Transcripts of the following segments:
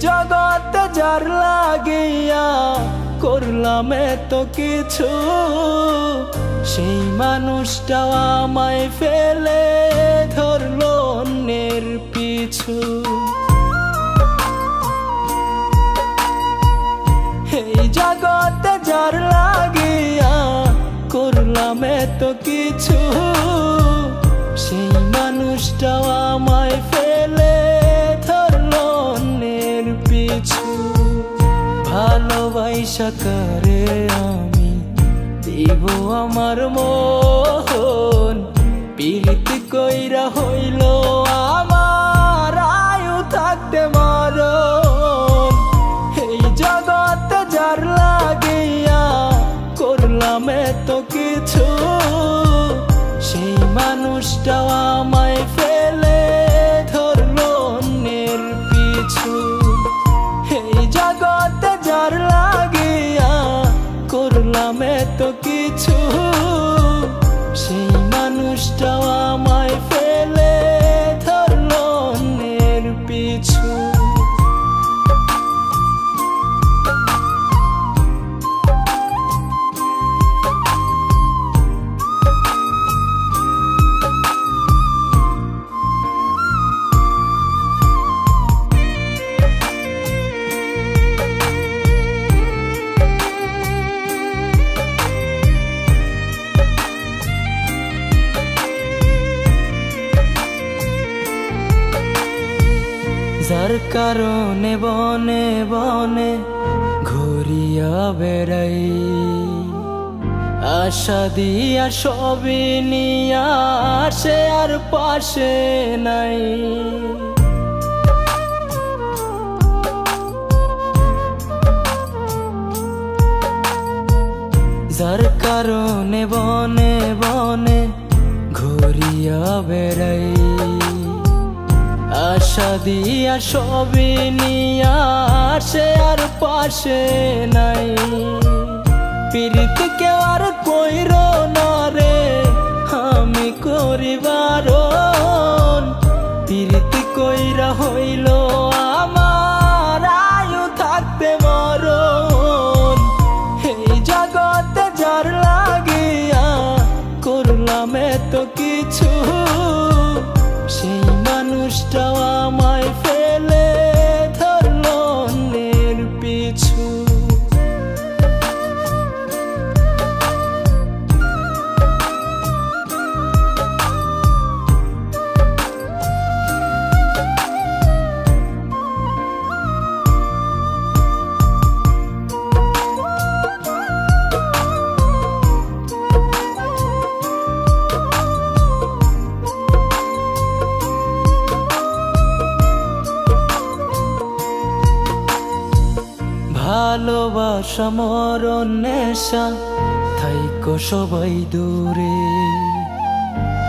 জগতে যার লাগিয়া করলাম এত কিছু, সেই মানুষটাও আমায় ফেলে ধরলো অন্যের পিছু। এই জগতে যার লাগিয়া করলাম এত কিছু, সেই মানুষটাও আমায় ফেলে ধরলো অন্যের পিছু। ভালোবাসা করে আমি দিব আমার মন, প্রীতি কইরা হইল আমার আয়ু থাকতে মরণ। এই জগতে যার লাগিয়া করলাম এত কিছু, সেই মানুষটাও আমায় ফেলে ধরলো অন্যের পিছু। এই জগতে যার লাগিয়া করলাম এত কিছু, সেই মানুষটাও আমায় ফেলে ধরলো অন্যের পিছু। যার কারণে বনে বনে ঘুরিয়া বেড়াই, আশা দিয়া সবই নিয়া সে আর পাশে নাই। যার কারণে বনে বনে ঘুরিয়া বেড়াই, আশা দিয়া সবই নিয়া সে আর পাশে নাই। প্রীতি কেউ আর কইর না রে আমি করি বারণ, প্রীতি কইরা হইল আমার আয়ু থাকতে মরণ। এই জগতে যার লাগিয়া করলাম এত কিছু, সেই মানুষটাও আমায় ফেলে ধরলো অন্যের পিছু। ভালোবাসা মরণ নেশা থাইকো সবাই দূরে,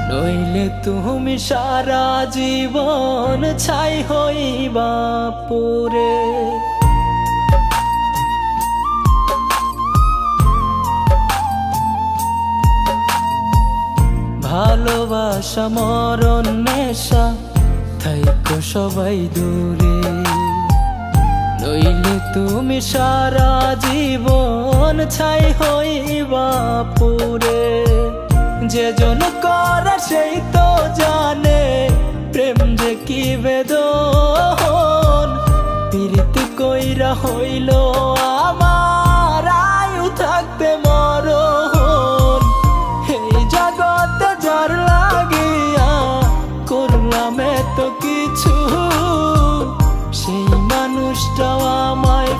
নইলে তুমি সারা জীবন ছাই হইবা পুরে। ভালোবাসা মরণ নেশা থাইকো সবাই দূরে, নইলে তুমি সারা জীবন ছাই হইবা পুরে। যে জন করে সেই তো জানে প্রেম যে কি বেদন, প্রীতি কইরা হইল আমার আয়ু থাকতে মরণ। এই জগতে যার লাগিয়া করলাম এত কিছু, সেই মানুষটাও আমায়